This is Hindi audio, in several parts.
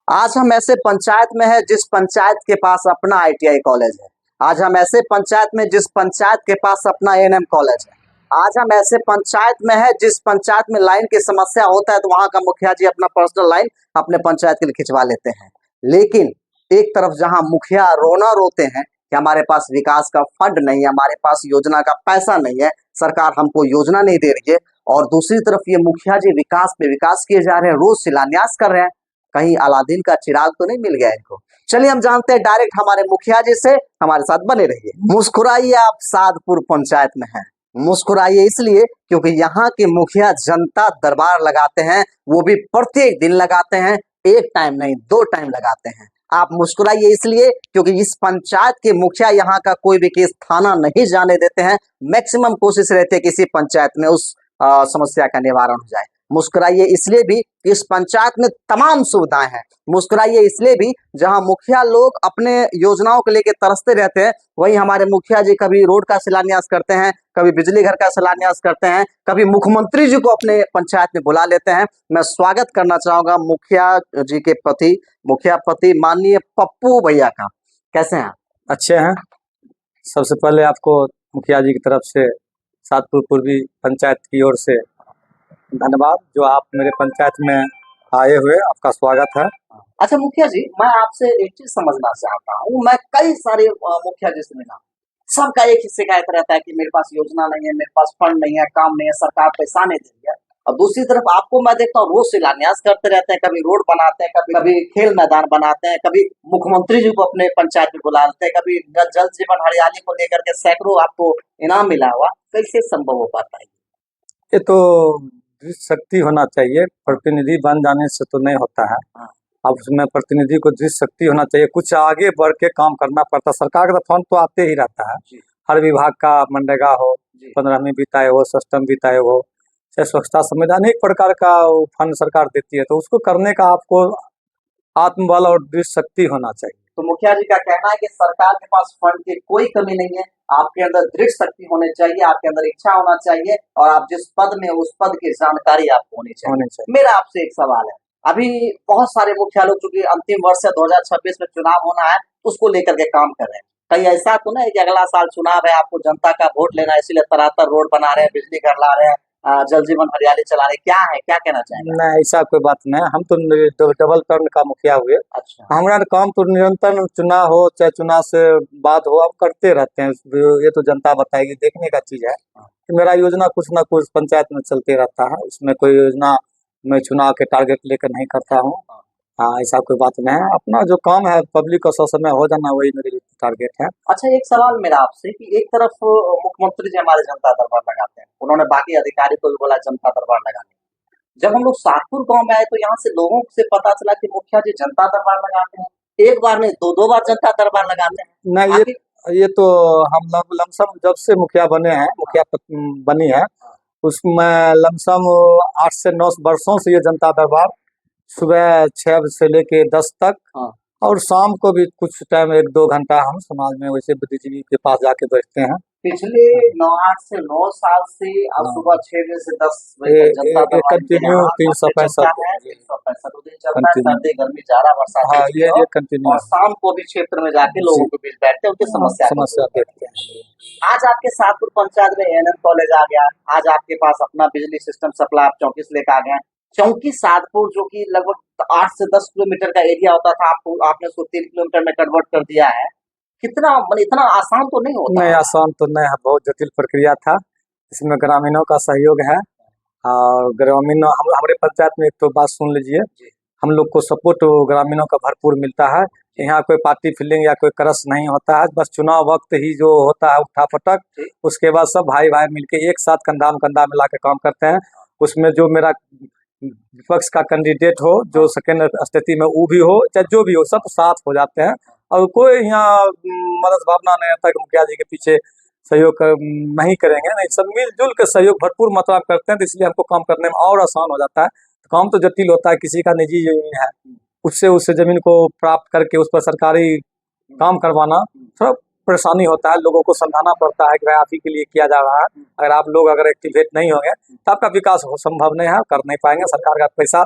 आज हम ऐसे पंचायत में है जिस पंचायत के पास अपना आईटीआई कॉलेज है। आज हम ऐसे पंचायत में जिस पंचायत के पास अपना एएनएम कॉलेज है। आज हम ऐसे पंचायत में है जिस पंचायत में लाइन की समस्या होता है तो वहां का मुखिया जी अपना पर्सनल लाइन अपने पंचायत के लिए खिंचवा लेते हैं। लेकिन एक तरफ जहां मुखिया रोना रोते हैं कि हमारे पास विकास का फंड नहीं है, हमारे पास योजना का पैसा नहीं है, सरकार हमको योजना नहीं दे रही है, और दूसरी तरफ ये मुखिया जी विकास पे विकास किए जा रहे हैं, रोज शिलान्यास कर रहे हैं। कहीं अलादीन का चिराग तो नहीं मिल गया इनको। चलिए हम जानते हैं डायरेक्ट हमारे मुखिया जी से। हमारे साथ बने रहिए। मुस्कुराइए, आप सादपुर पंचायत में हैं। मुस्कुराइए इसलिए क्योंकि यहाँ के मुखिया जनता दरबार लगाते हैं, वो भी प्रत्येक दिन लगाते हैं, एक टाइम नहीं 2 टाइम लगाते हैं। आप मुस्कुराइए इसलिए क्योंकि इस पंचायत के मुखिया यहाँ का कोई भी केस थाना नहीं जाने देते हैं। मैक्सिमम कोशिश रहती है किसी पंचायत में उस समस्या का निवारण हो जाए। मुस्कुराइए इसलिए भी इस पंचायत में तमाम सुविधाएं हैं। मुस्कुराइए इसलिए भी जहां मुखिया लोग अपने योजनाओं को लेकर तरसते रहते हैं, वहीं हमारे मुखिया जी कभी रोड का शिलान्यास करते हैं, कभी बिजली घर का शिलान्यास करते हैं, कभी मुख्यमंत्री जी को अपने पंचायत में बुला लेते हैं। मैं स्वागत करना चाहूंगा मुखिया जी के पति, मुखिया पति माननीय पप्पू भैया का। कैसे हैं? अच्छे हैं। सबसे पहले आपको मुखिया जी की तरफ से सादपुर पूर्वी पंचायत की ओर से धन्यवाद जो आप मेरे पंचायत में आए हुए, आपका स्वागत है। अच्छा मुखिया जी, मैं आपसे एक चीज समझना चाहता हूँ। मैं कई सारे मुखिया जी से मिला, सबका एक ही शिकायत रहता है कि मेरे पास योजना नहीं है, मेरे पास फंड नहीं है, काम नहीं है, सरकार पैसा नहीं दे रही है। और दूसरी तरफ आपको मैं देखता हूँ रोज शिलान्यास करते रहते हैं, कभी रोड बनाते हैं, कभी खेल मैदान बनाते हैं, कभी मुख्यमंत्री जी को अपने पंचायत में बुला लेते हैं, कभी जल जीवन हरियाली को लेकर के सैकड़ों आपको इनाम मिला हुआ। कैसे संभव हो पाता है? ये तो दृढ़ शक्ति होना चाहिए, प्रतिनिधि बन जाने से तो नहीं होता है। अब उसमें प्रतिनिधि को दृढ़ शक्ति होना चाहिए, कुछ आगे बढ़ के काम करना पड़ता है। सरकार का फंड तो आते ही रहता है, हर विभाग का, मनरेगा हो, 15वीं वित्तायोग हो, सष्टम वित्तायोग हो, चाहे स्वच्छता समिति, अनेक प्रकार का फंड सरकार देती है, तो उसको करने का आपको आत्मबल और दृढ़ शक्ति होना चाहिए। तो मुखिया जी का कहना है कि सरकार के पास फंड की कोई कमी नहीं है, आपके अंदर दृढ़ शक्ति होनी चाहिए, आपके अंदर इच्छा होना चाहिए, और आप जिस पद में उस पद की जानकारी आपको होनी चाहिए। मेरा आपसे एक सवाल है, अभी बहुत सारे मुखिया लोग चूंकि अंतिम वर्ष है, 2026 में चुनाव होना है, उसको लेकर के काम कर रहे हैं। कहीं ऐसा तो नहीं कि अगला साल चुनाव है, आपको जनता का वोट लेना है, इसीलिए तरातर रोड बना रहे हैं, बिजली घर ला रहे हैं, जल जीवन हरियाली चला रहे, क्या है, क्या कहना चाहेंगे? नहीं, ऐसा कोई बात नहीं, हम तो डबल टर्म का मुखिया हुए। अच्छा, हमारा काम तो निरंतर चुनाव हो चाहे चुनाव से बाद हो, आप करते रहते हैं। ये तो जनता बताएगी, देखने का चीज है कि मेरा योजना कुछ ना कुछ पंचायत में चलते रहता है, उसमें कोई योजना मैं चुनाव के टारगेट लेकर नहीं करता हूँ। हाँ, ऐसा कोई बात नहीं है, अपना जो काम है पब्लिक को समय हो जाना, वही मेरी टारगेट है। अच्छा एक सवाल मेरा आपसे कि एक तरफ मुख्यमंत्री जी हमारे जनता दरबार लगाते हैं, उन्होंने बाकी अधिकारी को भी बोला जनता दरबार लगाने। जब हम लोग सातपुर गांव में आए तो यहाँ से लोगों से पता चला कि मुखिया जी जनता दरबार लगाते हैं, एक बार नहीं 2-2 बार जनता दरबार लगाते हैं। नहीं, ये तो हम लमसम जब से मुखिया बने हैं, मुखिया बनी है, उसमें लमसम 8 से 9 वर्षों से ये जनता दरबार सुबह 6 से लेके 10 तक, और शाम को भी कुछ टाइम 1-2 घंटा हम समाज में वैसे बुद्धिजीवी के पास जाके बैठते हैं। पिछले 8 से 9 साल से अब सुबह 6 बजे से 10 बजे तक जनता दरबार कंटिन्यू 365 दिन चलता है, सर्दी गर्मी जाड़ा बरसात। हाँ, ये कंटिन्यू। और शाम को भी क्षेत्र में जाके लोगों के बीच बैठते हैं, उनकी समस्या देखते हैं। आज आपके सातपुर पंचायत में एएनएम कॉलेज आ गया, आज आपके पास अपना बिजली सिस्टम सप्लाई आप चौकी लेकर आ गए। चौकी सातपुर जो कि लगभग 8 से 10 किलोमीटर का एरिया होता था, आपने उसको 3 किलोमीटर में कन्वर्ट कर दिया है। कितना मतलब इतना आसान तो नहीं होता? नहीं, आसान तो नहीं है, बहुत जटिल प्रक्रिया था। इसमें ग्रामीणों का सहयोग है, और ग्रामीणों हमारे पंचायत में एक तो बात सुन लीजिए, हम लोग को सपोर्ट ग्रामीणों का भरपूर मिलता है। यहाँ कोई पार्टी फीलिंग या कोई करस नहीं होता है, बस चुनाव वक्त ही जो होता है उठा पटक, उसके बाद सब भाई भाई मिलके एक साथ कंधा में कंधा मिला के काम करते हैं। उसमें जो मेरा विपक्ष का कैंडिडेट हो, जो सेकेंड स्थिति में वो भी हो, चाहे जो भी हो, सब साथ हो जाते हैं, और कोई यहाँ मदद भावना नहीं आता कि मुखिया जी के पीछे सहयोग नहीं करेंगे। नहीं, सब मिलजुल के सहयोग भरपूर मात्रा में करते हैं, तो इसलिए हमको काम करने में और आसान हो जाता है। काम तो जटिल होता है, किसी का निजी जमीन है, उससे जमीन को प्राप्त करके उस पर सरकारी काम करवाना थोड़ा परेशानी होता है, लोगों को समझाना पड़ता है कि भाई आप ही के लिए किया जा रहा है, अगर आप लोग अगर एक्टिवेट नहीं होंगे तो आपका विकास संभव नहीं है, कर नहीं पाएंगे, सरकार का पैसा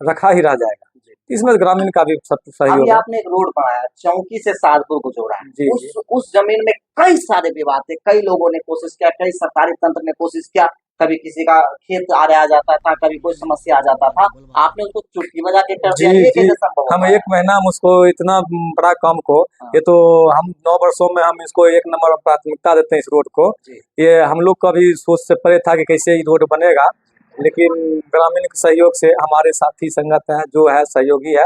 रखा ही रह जाएगा। इसमें ग्रामीण का भी अभी सहयोग है। आपने एक रोड बनाया चौकी से सादपुर को जोड़ा है, जी जी। उस जमीन में कई सारे विवाद थे, कई लोगों ने कोशिश किया, कई सरकारी तंत्र ने कोशिश किया, कभी किसी का खेत आ जाता था, कभी कोई समस्या आ जाता था, आपने उसको चुटकी बजा के कर जी दिया, ये जी। कैसे संभव हम होता है? 1 महीना हम उसको इतना बड़ा काम को, हाँ। ये तो हम 9 वर्षों में हम इसको 1 नंबर प्राथमिकता देते हैं इस रोड को। जी। ये हम लोग का भी सोच से परे था कि कैसे ये रोड बनेगा, लेकिन ग्रामीण के सहयोग से, हमारे साथी संगत है जो है सहयोगी है,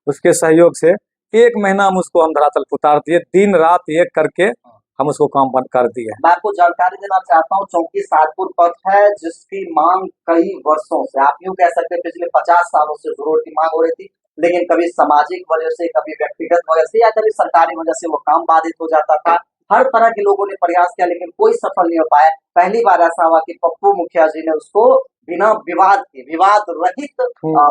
उसके सहयोग से 1 महीना हम उसको हम धरातल पे उतार दिए, दिन रात एक करके हम उसको काम बंद कर दिए। मैं आपको जानकारी देना चाहता हूँ, चौकी सादपुर पथ है जिसकी मांग कई वर्षों से, आप यूं कह सकते हैं पिछले 50 सालों से रोड की मांग हो रही थी, लेकिन कभी सामाजिक वजह से, कभी व्यक्तिगत वजह से, या कभी सरकारी वजह से वो काम बाधित हो जाता था। हर तरह के लोगों ने प्रयास किया लेकिन कोई सफल नहीं हो पाया। पहली बार ऐसा हुआ कि पप्पू मुखिया जी ने उसको बिना विवाद के, विवाद रहित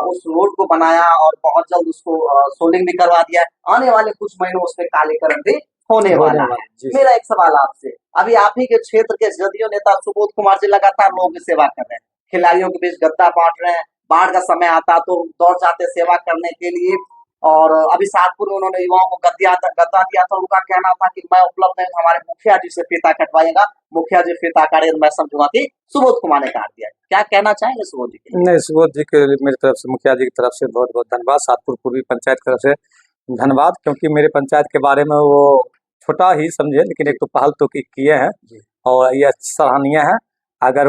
उस रोड को बनाया और बहुत जल्द उसको सोलिंग भी करवा दिया। आने वाले कुछ महीनों उसमें कालीकरण भी होने वाला है। मेरा एक सवाल आपसे, अभी आप ही के क्षेत्र के जदयू नेता सुबोध कुमार जी लगातार लोगों की सेवा कर रहे हैं, खिलाड़ियों के बीच गद्दा बांट रहे हैं, बाढ़ का समय आता तो दौड़ जाते सेवा करने के लिए, और अभी सातपुर में उन्होंने युवाओं को गद्दा दिया था, उनका कहना था कि मैं उपलब्ध नहीं, हमारे मुखिया जी से फीता कटवाइएगा, मुखिया जी फीता काटे, मैं समझूंगा कि सुबोध कुमार ने काट दिया। क्या कहना चाहेंगे सुबोध जी के? नहीं, सुबोध जी के मेरी तरफ से, मुखिया जी की तरफ से बहुत बहुत धन्यवाद, सातपुर पूर्वी पंचायत की तरफ से धन्यवाद, क्योंकि मेरे पंचायत के बारे में वो छोटा ही समझे, लेकिन एक तो पहल तो किए हैं और ये सराहनीय है। अगर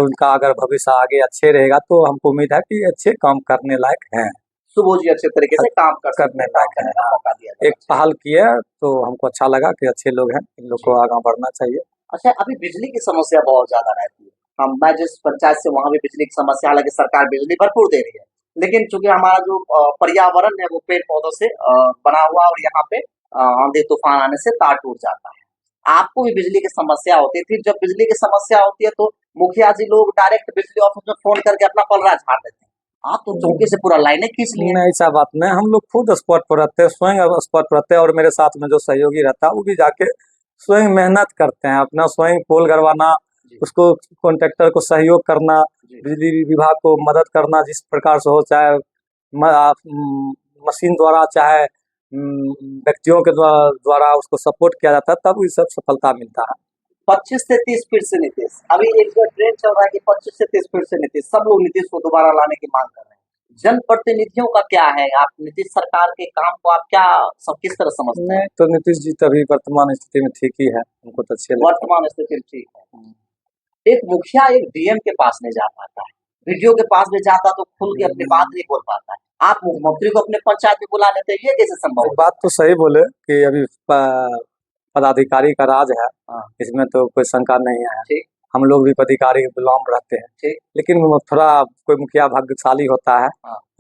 भविष्य आगे अच्छे रहेगा तो हमको उम्मीद है कि अच्छे काम करने लायक हैं, सुबोध जी अच्छे तरीके से काम करने लायक है, मौका दिया एक पहल किया तो हमको अच्छा लगा कि अच्छे लोग हैं, इन लोग को आगे बढ़ना चाहिए। अच्छा, अभी बिजली की समस्या बहुत ज्यादा रहती है, मैं जिस पंचायत से, वहाँ भी बिजली की समस्या, हालांकि सरकार बिजली भरपूर दे रही है, लेकिन चूंकि हमारा जो पर्यावरण है वो पेड़ पौधों से बना हुआ, और यहाँ पे आंधी तूफान आने से तार टूट जाता है। आपको भी बिजली की समस्या होती थी, जब बिजली की समस्या होती है तो मुखिया जी लोग डायरेक्ट बिजली ऑफिस में फोन करके अपना पलरा झाड़ देते हैं, आप तो चौकी से पूरा लाइनें खींच लिए। नहीं, ऐसा बात नहीं, हम लोग खुद स्पॉट पर रहते हैं, स्वयं स्पॉट पर रहते हैं, और मेरे साथ में जो सहयोगी रहता है वो भी जाके स्वयं मेहनत करते हैं, अपना स्वयं पोल करवाना, उसको कॉन्ट्रैक्टर को सहयोग करना, बिजली विभाग को मदद करना जिस प्रकार से हो, चाहे मशीन द्वारा, चाहे व्यक्तियों के द्वारा उसको सपोर्ट किया जाता है, तब ये सब सफलता मिलता है। 25 से 30 फीट से नीतीश, अभी एक जो ट्रेंड चल रहा है कि 25 से 30 फीट से नीतीश, सब लोग नीतीश को दोबारा लाने की मांग कर रहे हैं। जनप्रतिनिधियों का क्या है, आप नीतीश सरकार के काम को आप क्या किस तरह समझते हैं? तो नीतीश जी तो अभी वर्तमान स्थिति में ठीक ही है, हमको तो अच्छे लगते हैं। वर्तमान स्थिति में ठीक है। एक मुखिया एक डीएम के पास नहीं जा पाता है, वीडियो के पास भी जाता तो खुल के अपनी बात नहीं बोल पाता है, आप मुख्यमंत्री को अपने पंचायत में बुला लेते हैं, ये कैसे संभव है? बात तो सही बोले कि अभी पदाधिकारी का राज है, इसमें तो कोई शंका नहीं है, हम लोग भी पदाधिकारी के गुलाम रहते हैं, लेकिन थोड़ा कोई मुखिया भाग्यशाली होता है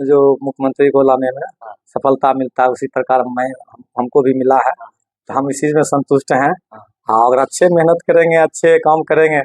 जो मुख्यमंत्री को लाने में सफलता मिलता है, उसी प्रकार हमको भी मिला है, तो हम इसी में संतुष्ट हैं। अगर अच्छे मेहनत करेंगे, अच्छे काम करेंगे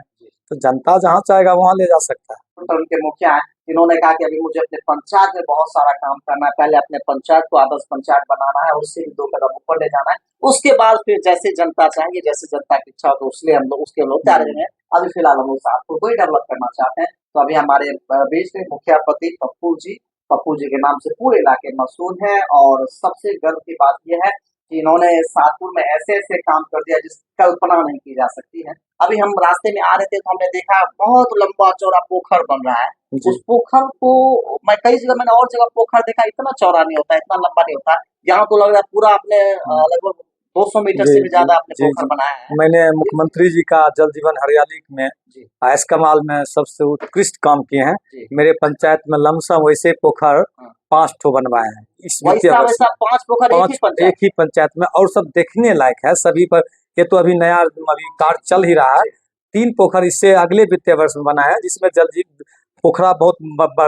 तो जनता जहाँ चाहेगा वहाँ ले जा सकता है। तो उनके मुखिया हैं, इन्होंने कहा कि अभी मुझे अपने पंचायत में बहुत सारा काम करना है, पहले अपने पंचायत को आदर्श पंचायत बनाना है, उससे भी 2 कदम ऊपर ले जाना है, उसके बाद फिर जैसे जनता चाहेंगे, जैसे जनता की इच्छा हो, तो उसलिए हम लोग उसके लोग तैयार हैं। अभी फिलहाल हम लोग सातपुर को ही डेवलप करना चाहते हैं, तो अभी हमारे बीच में मुखिया पति पप्पू जी के नाम से पूरे इलाके मशहूर है, और सबसे गर्व की बात यह है कि इन्होंने सातपुर में ऐसे ऐसे काम कर दिया जिसकी कल्पना नहीं की जा सकती है। अभी हम रास्ते में आ रहे थे तो हमने देखा बहुत लंबा चौड़ा पोखर बन रहा है, उस पोखर को मैं कई जगह, मैंने और जगह पोखर देखा, इतना चौड़ा नहीं होता, इतना लंबा नहीं होता, यहाँ तो लग रहा है पूरा आपने लगभग 200 मीटर से भी ज्यादा आपने पोखर बनाया है। मैंने मुख्यमंत्री जी का जल जीवन हरियाली में आयस कमाल में सबसे उत्कृष्ट काम किए हैं, मेरे पंचायत में लमसम वैसे पोखर 5 ठो बनवाए हैं, वैसा 5 पोखर एक ही पंचायत में, और सब देखने लायक है सभी पर। ये तो अभी नया अभी कार्य चल ही रहा है, 3 पोखर इससे अगले वित्तीय वर्ष में बनाया है, जिसमें जल जीवन पोखरा बहुत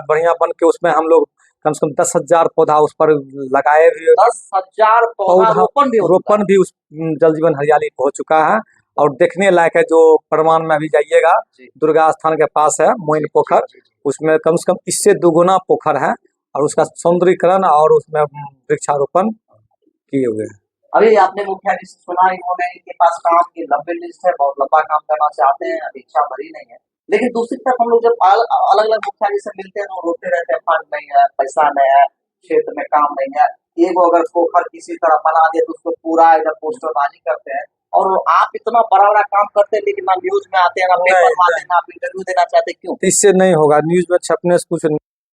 बढ़िया बन के, उसमें हम लोग कम से कम 10,000 पौधा उस पर लगाए हुए, 10,000 पौधा रोपण भी उस जल जीवन हरियाली हो चुका है, और देखने लायक है। जो परमान में अभी जाइएगा, दुर्गा स्थान के पास है मोइन पोखर, उसमें कम से कम इससे 2 गुना पोखर है, और उसका सौंदर्यीकरण और उसमें वृक्षारोपण किए हुए हैं। अभी आपने मुखिया जी से सुना, इन्होंने इनके पास काम की लंबी लिस्ट है, बहुत लंबा काम करना चाहते हैं, अभी इच्छा भरी नहीं है, लेकिन दूसरी तरफ हम लोग जब अलग अलग मुखिया जी से मिलते हैं तो रोते रहते हैं, फंड नहीं है, पैसा नहीं है, क्षेत्र में काम नहीं है, एगो अगर पोखर किसी तरह बना दे तो उसको पूरा एकदम पोस्टरबाजी करते हैं। और आप इतना बड़ा बड़ा काम करते हैं लेकिन ना न्यूज में आते हैं, ना पेपर में आते हैं, ना आप इंटरव्यू देना चाहते, क्यों? इससे नहीं होगा, न्यूज में छपने से कुछ